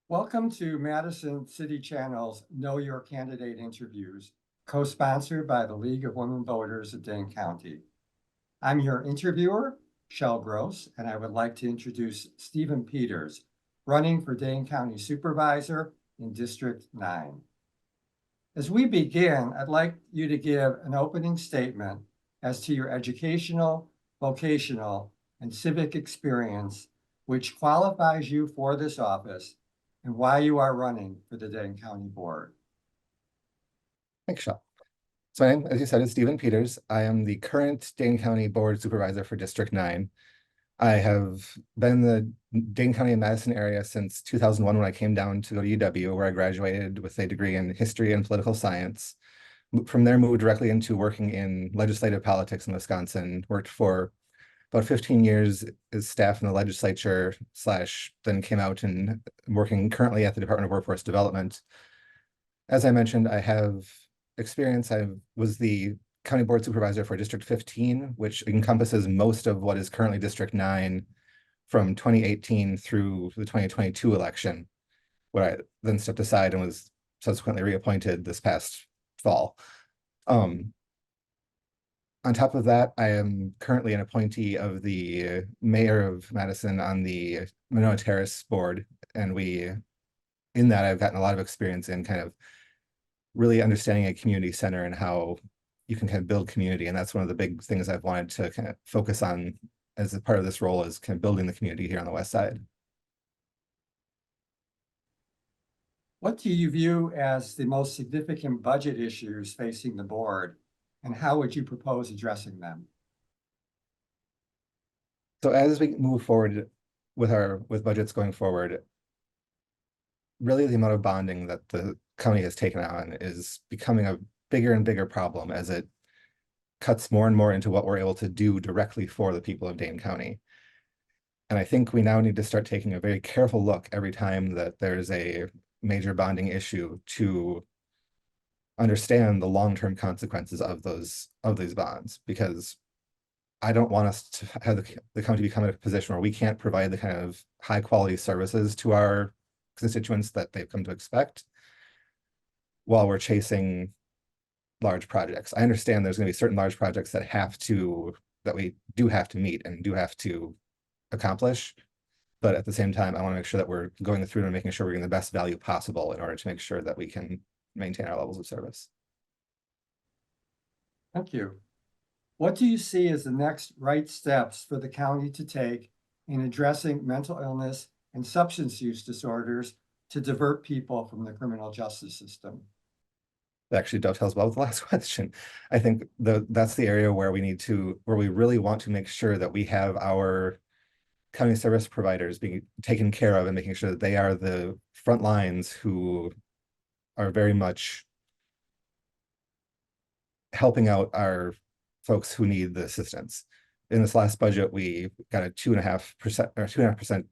Welcome to Madison City Channel's Know Your Candidate interviews, co-sponsored by the League of Women Voters of Dane County. I'm your interviewer, Shel Gross, and I would like to introduce Stephen Peters, running for Dane County Supervisor in District 9. As we begin, I'd like you to give an opening statement as to your educational, vocational, and civic experience, which qualifies you for this office, and why you are running for the Dane County Board. Thanks, Sean. So my name, as you said, is Stephen Peters. I am the current Dane County Board Supervisor for District 9. I have been in the Dane County and Madison area since 2001 when I came down to go to UW, where I graduated with a degree in history and political science. From there, moved directly into working in legislative politics in Wisconsin, worked for about 15 years as staff in the legislature, then came out and working currently at the Department of Workforce Development. As I mentioned, I have experience. I was the county board supervisor for District 15, which encompasses most of what is currently District 9 from 2018 through the 2022 election, where I then stepped aside and was subsequently reappointed this past fall. On top of that, I am currently an appointee of the mayor of Madison on the Monona Terrace board. And in that, I've gotten a lot of experience in kind of really understanding a community center and how you can kind of build community. And that's one of the big things I've wanted to kind of focus on as a part of this role, is kind of building the community here on the West Side. What do you view as the most significant budget issues facing the board, and how would you propose addressing them? So as we move forward with budgets going forward, really the amount of bonding that the county has taken on is becoming a bigger and bigger problem as it cuts more and more into what we're able to do directly for the people of Dane County. And I think we now need to start taking a very careful look every time that there's a major bonding issue to understand the long-term consequences of these bonds, because I don't want us to have the county become in a position where we can't provide the kind of high quality services to our constituents that they've come to expect while we're chasing large projects. I understand there's going to be certain large projects that we do have to meet and do have to accomplish. But at the same time, I want to make sure that we're going through and making sure we're getting the best value possible in order to make sure that we can maintain our levels of service. Thank you. What do you see as the next right steps for the county to take in addressing mental illness and substance use disorders to divert people from the criminal justice system? That actually dovetails well with the last question. I think that's the area where we really want to make sure that we have our county service providers being taken care of and making sure that they are the front lines who are very much helping out our folks who need the assistance. In this last budget, we got a 2.5%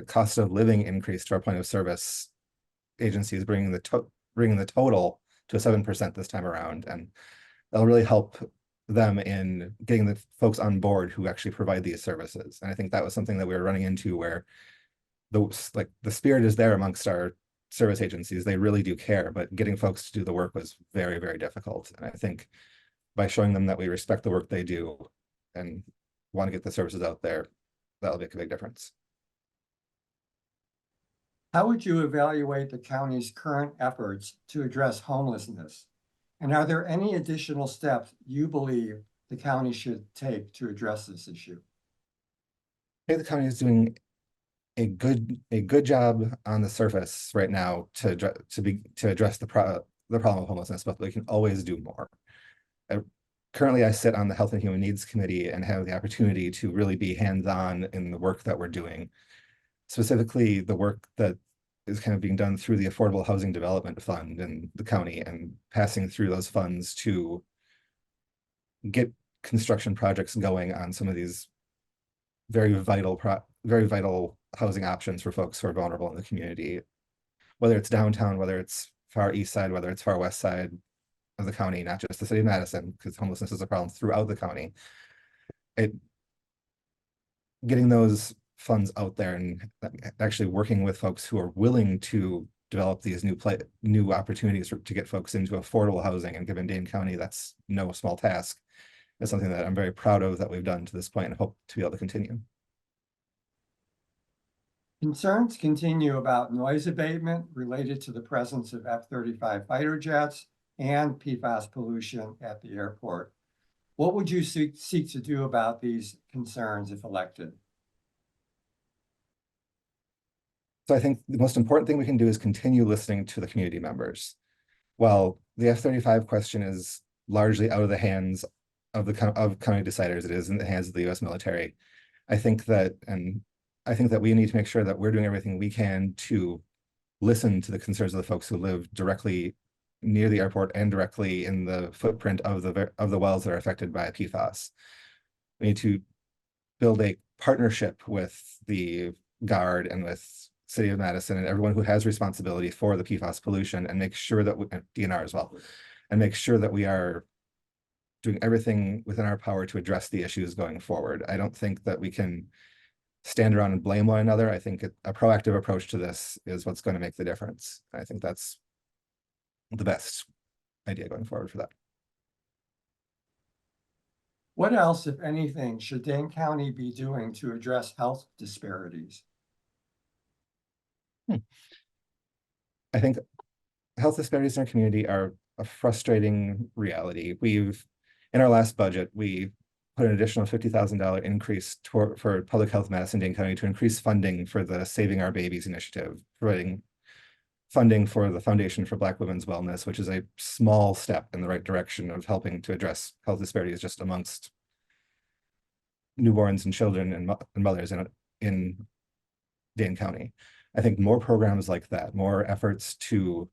cost of living increase to our point of service agencies, bringing the total to 7% this time around, and that'll really help them in getting the folks on board who actually provide these services. And I think that was something that we were running into, where the spirit is there amongst our service agencies. They really do care, but getting folks to do the work was very, very difficult. And I think by showing them that we respect the work they do and want to get the services out there, that'll make a big difference. How would you evaluate the county's current efforts to address homelessness? And are there any additional steps you believe the county should take to address this issue? I think the county is doing a good job on the surface right now to address the problem of homelessness, but we can always do more. Currently, I sit on the Health and Human Needs Committee and have the opportunity to really be hands-on in the work that we're doing, specifically the work that is kind of being done through the Affordable Housing Development Fund in the county, and passing through those funds to get construction projects going on some of these very vital housing options for folks who are vulnerable in the community, whether it's downtown, whether it's far east side, whether it's far west side of the county, not just the city of Madison, because homelessness is a problem throughout the county. Getting those funds out there and actually working with folks who are willing to develop these new opportunities to get folks into affordable housing. And given Dane County, that's no small task. It's something that I'm very proud of that we've done to this point and hope to be able to continue. Concerns continue about noise abatement related to the presence of F-35 fighter jets and PFAS pollution at the airport. What would you seek to do about these concerns if elected? So I think the most important thing we can do is continue listening to the community members. While the F-35 question is largely out of the hands of the county deciders, it is in the hands of the U.S. military. I think that we need to make sure that we're doing everything we can to listen to the concerns of the folks who live directly near the airport and directly in the footprint of the wells that are affected by PFAS. We need to build a partnership with the Guard and with City of Madison and everyone who has responsibility for the PFAS pollution, and make sure that DNR as well, and make sure that we are doing everything within our power to address the issues going forward. I don't think that we can stand around and blame one another. I think a proactive approach to this is what's going to make the difference. I think that's the best idea going forward for that. What else, if anything, should Dane County be doing to address health disparities? I think health disparities in our community are a frustrating reality. In our last budget, we put an additional $50,000 increase for Public Health Madison Dane County to increase funding for the Saving Our Babies initiative, providing funding for the Foundation for Black Women's Wellness, which is a small step in the right direction of helping to address health disparities just amongst newborns and children and mothers in Dane County. I think more programs like that, more efforts to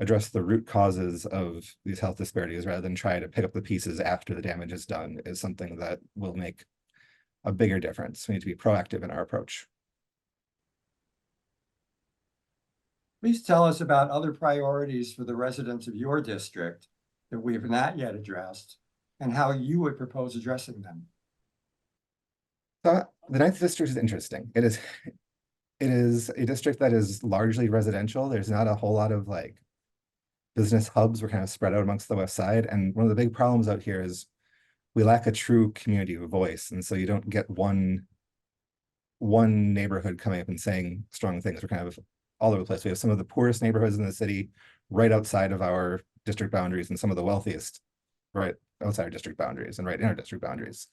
address the root causes of these health disparities rather than try to pick up the pieces after the damage is done, is something that will make a bigger difference. We need to be proactive in our approach. Please tell us about other priorities for the residents of your district that we have not yet addressed and how you would propose addressing them. So the 9th district is interesting. It is a district that is largely residential. There's not a whole lot of business hubs. We're kind of spread out amongst the west side. And one of the big problems out here is we lack a true community voice. And so you don't get one neighborhood coming up and saying strong things. We're kind of all over the place. We have some of the poorest neighborhoods in the city right outside of our district boundaries, and some of the wealthiest right outside our district boundaries and right in our district boundaries.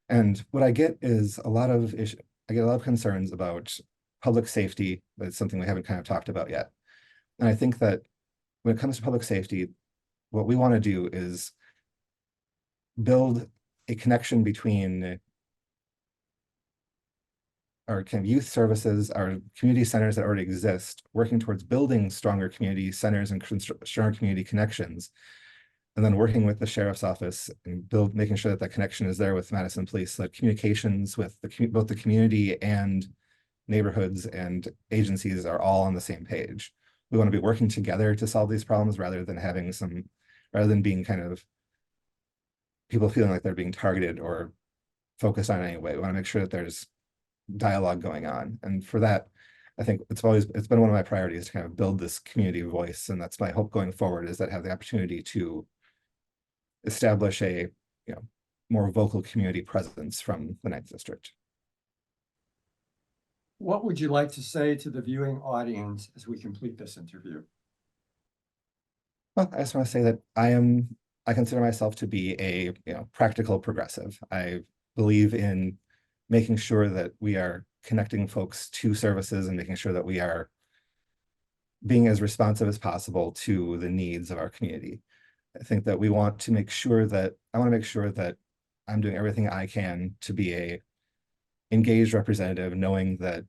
And what I get is I get a lot of concerns about public safety. That's something we haven't kind of talked about yet. And I think that when it comes to public safety, what we want to do is build a connection between our kind of youth services, our community centers that already exist, working towards building stronger community centers and stronger community connections, and then working with the sheriff's office and making sure that that connection is there with Madison Police, so that communications with both the community and neighborhoods and agencies are all on the same page. We want to be working together to solve these problems rather than being kind of people feeling like they're being targeted or focused on in any way. We want to make sure that there's dialogue going on. And for that, I think it's been one of my priorities to kind of build this community voice. And that's my hope going forward, is that I have the opportunity to establish a more vocal community presence from the 9th district. What would you like to say to the viewing audience as we complete this interview? Well, I just want to say that I consider myself to be a practical progressive. I believe in making sure that we are connecting folks to services and making sure that we are being as responsive as possible to the needs of our community. I think that I want to make sure that I'm doing everything I can to be a engaged representative, knowing that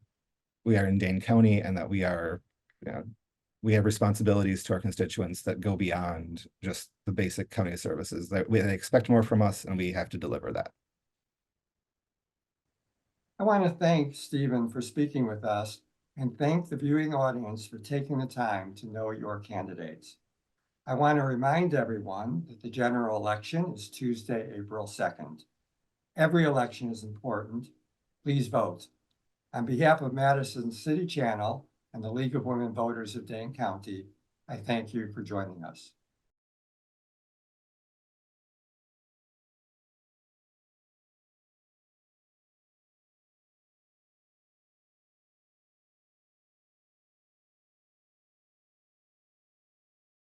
we are in Dane County and that we have responsibilities to our constituents that go beyond just the basic county services. They expect more from us, and we have to deliver that. I want to thank Stephen for speaking with us and thank the viewing audience for taking the time to know your candidates. I want to remind everyone that the general election is Tuesday, April 2nd. Every election is important. Please vote. On behalf of Madison City Channel and the League of Women Voters of Dane County, I thank you for joining us.